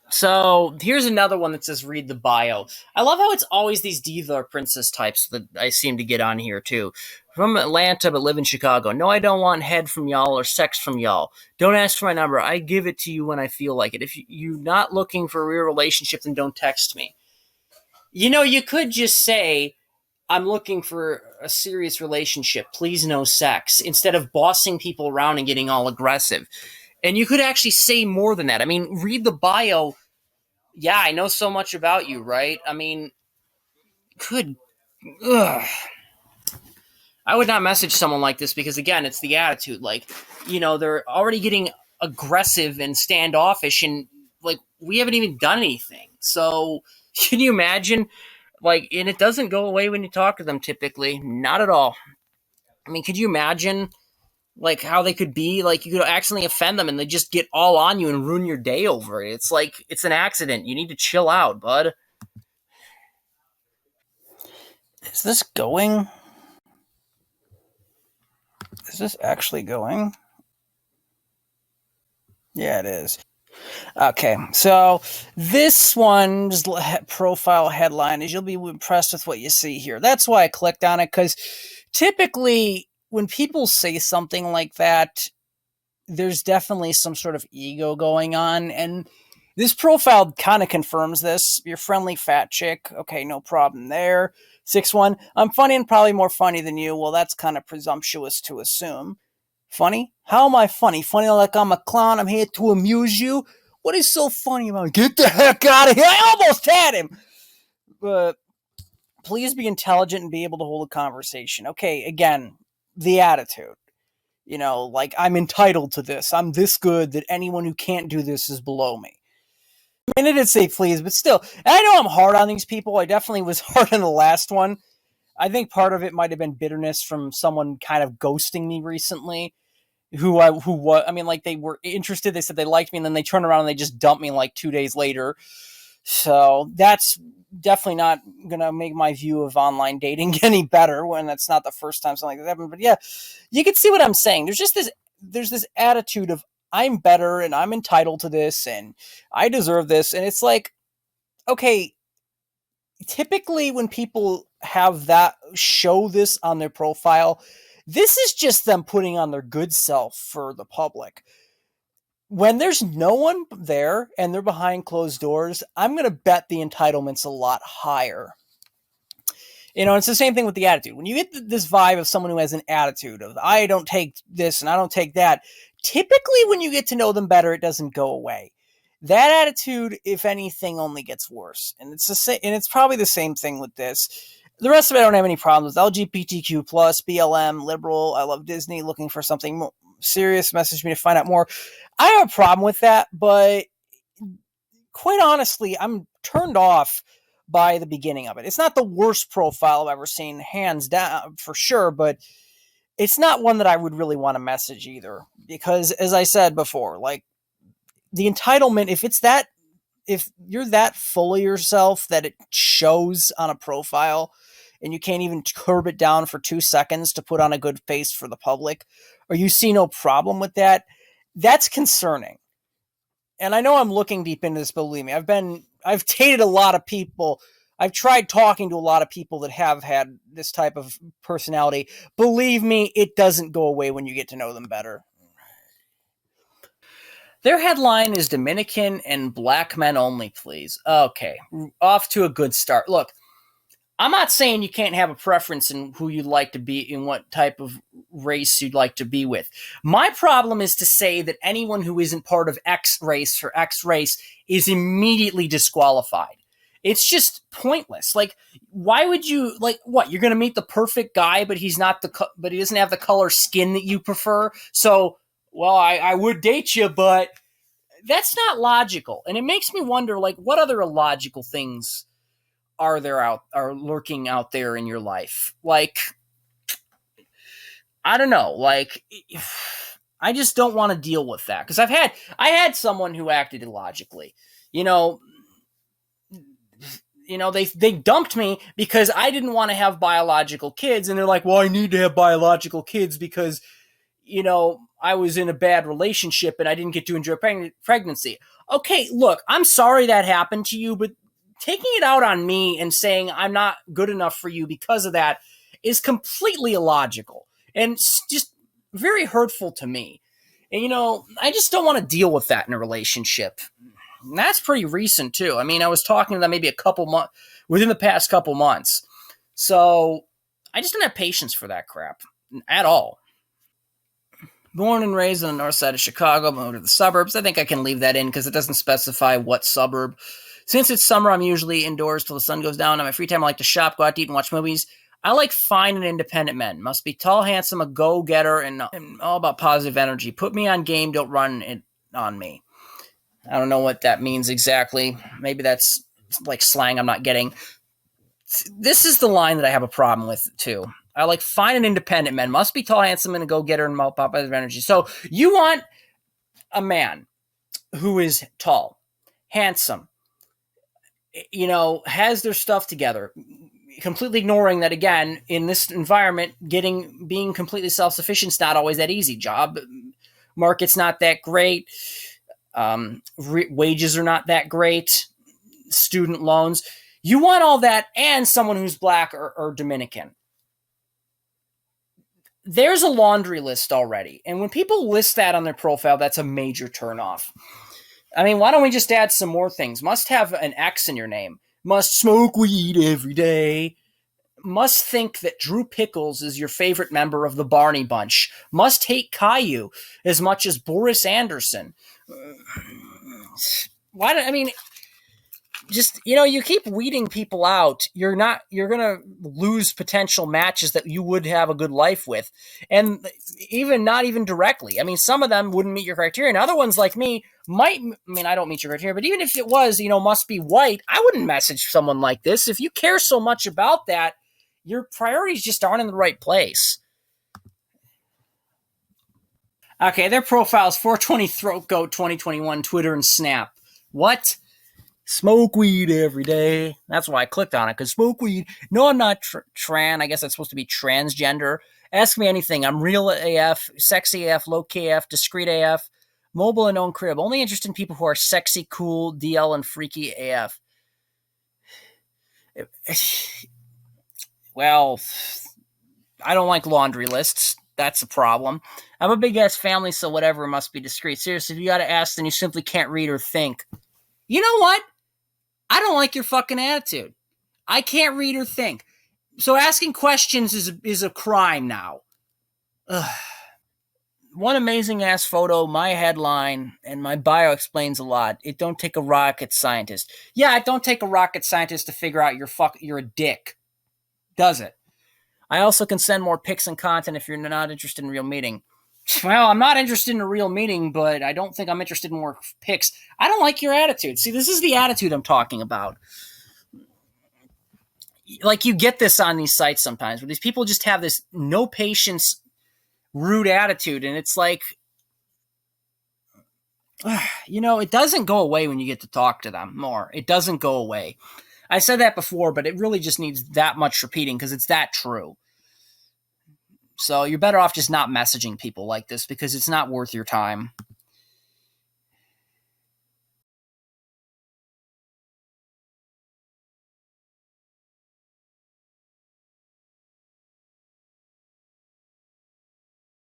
So here's another one that says read the bio. I love how it's always these diva or princess types that I seem to get on here too. From Atlanta but live in Chicago. No, I don't want head from y'all or sex from y'all. Don't ask for my number. I give it to you when I feel like it. If you're not looking for a real relationship, then don't text me. You could just say, I'm looking for a serious relationship. Please no sex. Instead of bossing people around and getting all aggressive. And you could actually say more than that. I mean, read the bio. Yeah, I know so much about you, right? I mean, could ugh. I would not message someone like this because again, it's the attitude. Like, they're already getting aggressive and standoffish, and like we haven't even done anything. So, can you imagine? Like, and it doesn't go away when you talk to them. Typically, not at all. I mean, could you imagine? Like how they could be like you could accidentally offend them and they just get all on you and ruin your day over it. It's like it's an accident. You need to chill out, bud. Is this going? Is this actually going? Yeah, it is. Okay, so this one's profile headline is you'll be impressed with what you see here. That's why I clicked on it, because typically when people say something like that, there's definitely some sort of ego going on, and this profile kind of confirms this. Your friendly fat chick, okay, no problem there. 6'1", I'm funny and probably more funny than you. Well, that's kind of presumptuous to assume. Funny? How am I funny? Funny like I'm a clown, I'm here to amuse you? What is so funny about it? Get the heck out of here! I almost had him! But please be intelligent and be able to hold a conversation. Okay, again, the attitude. Like I'm entitled to this. I'm this good that anyone who can't do this is below me. I mean, it did say please, but still. And I know I'm hard on these people. I definitely was hard on the last one. I think part of it might have been bitterness from someone kind of ghosting me recently. I mean, like they were interested. They said they liked me, and then they turn around and they just dump me like 2 days later. So that's definitely not gonna make my view of online dating any better when that's not the first time something like that happened. But yeah, you can see what I'm saying. There's this attitude of I'm better and I'm entitled to this and I deserve this. And it's like, okay, typically when people have that show this on their profile, this is just them putting on their good self for the public. When there's no one there and they're behind closed doors, I'm going to bet the entitlement's a lot higher. It's the same thing with the attitude. When you get this vibe of someone who has an attitude of, I don't take this and I don't take that, typically when you get to know them better, it doesn't go away. That attitude, if anything, only gets worse. And it's probably the same thing with this. The rest of it I don't have any problems with. LGBTQ+, BLM, liberal, I love Disney, looking for something more serious, message me to find out more. I have a problem with that, but quite honestly, I'm turned off by the beginning of it. It's not the worst profile I've ever seen, hands down, for sure, but it's not one that I would really want to message either. Because, as I said before, like, the entitlement, if you're that full of yourself that it shows on a profile, and you can't even curb it down for 2 seconds to put on a good face for the public, or you see no problem with that, that's concerning. And I know I'm looking deep into this, believe me. I've dated a lot of people. I've tried talking to a lot of people that have had this type of personality. Believe me, it doesn't go away when you get to know them better. Their headline is Dominican and black men only, please. Okay, off to a good start. Look, I'm not saying you can't have a preference in who you'd like to be, in what type of race you'd like to be with. My problem is to say that anyone who isn't part of X race or X race is immediately disqualified. It's just pointless. Like, why would you, like, what? You're going to meet the perfect guy, but he doesn't have the color skin that you prefer. So, well, I would date you, but that's not logical. And it makes me wonder, like, what other illogical things are lurking out there in your life? Like, I don't know. Like, I just don't want to deal with that because I had someone who acted illogically. They dumped me because I didn't want to have biological kids, and they're like, well, I need to have biological kids because I was in a bad relationship and I didn't get to enjoy pregnancy. Okay, look, I'm sorry that happened to you, but taking it out on me and saying I'm not good enough for you because of that is completely illogical and just very hurtful to me. And, I just don't want to deal with that in a relationship. And that's pretty recent, too. I mean, I was talking to them maybe a couple months, within the past couple months. So I just don't have patience for that crap at all. Born and raised on the north side of Chicago, moved to the suburbs. I think I can leave that in because it doesn't specify what suburb. Since it's summer, I'm usually indoors till the sun goes down. On my free time, I like to shop, go out to eat, and watch movies. I like fine and independent men. Must be tall, handsome, a go-getter, and all about positive energy. Put me on game, don't run it on me. I don't know what that means exactly. Maybe that's like slang I'm not getting. This is the line that I have a problem with, too. I like fine and independent men. Must be tall, handsome, and a go-getter and positive energy. So you want a man who is tall, handsome, has their stuff together, completely ignoring that, again, in this environment, being completely self-sufficient is not always that easy. Job market's not that great. Wages are not that great. Student loans. You want all that and someone who's black or Dominican. There's a laundry list already. And when people list that on their profile, that's a major turnoff. I mean, why don't we just add some more things? Must have an X in your name. Must smoke weed every day. Must think that Drew Pickles is your favorite member of the Barney Bunch. Must hate Caillou as much as Boris Anderson. You keep weeding people out. You're going to lose potential matches that you would have a good life with. And not even directly. I mean, some of them wouldn't meet your criteria. And other ones like me I don't meet your criteria, but even if it was, must be white, I wouldn't message someone like this. If you care so much about that, your priorities just aren't in the right place. Okay, their profiles, 420 Throat Goat 2021, Twitter and Snap. What? Smoke weed every day. That's why I clicked on it, because smoke weed. No, I'm not I guess that's supposed to be transgender. Ask me anything. I'm real AF, sexy AF, low-key AF, discreet AF, mobile and own crib. Only interested in people who are sexy, cool, DL, and freaky AF. Well, I don't like laundry lists. That's a problem. I have a big-ass family, so whatever, must be discreet. Seriously, if you gotta ask, then you simply can't read or think. You know what? I don't like your fucking attitude. I can't read or think. So asking questions is a crime now. Ugh. One amazing ass photo, my headline, and my bio explains a lot. It don't take a rocket scientist. Yeah, it don't take a rocket scientist to figure out you're a dick. Does it? I also can send more pics and content if you're not interested in a real meeting. Well, I'm not interested in a real meeting, but I don't think I'm interested in more pics. I don't like your attitude. See, this is the attitude I'm talking about. Like, you get this on these sites sometimes, where these people just have this no patience, rude attitude, and it's like, it doesn't go away when you get to talk to them more. It doesn't go away. I said that before, but it really just needs that much repeating because it's that true. So you're better off just not messaging people like this because it's not worth your time.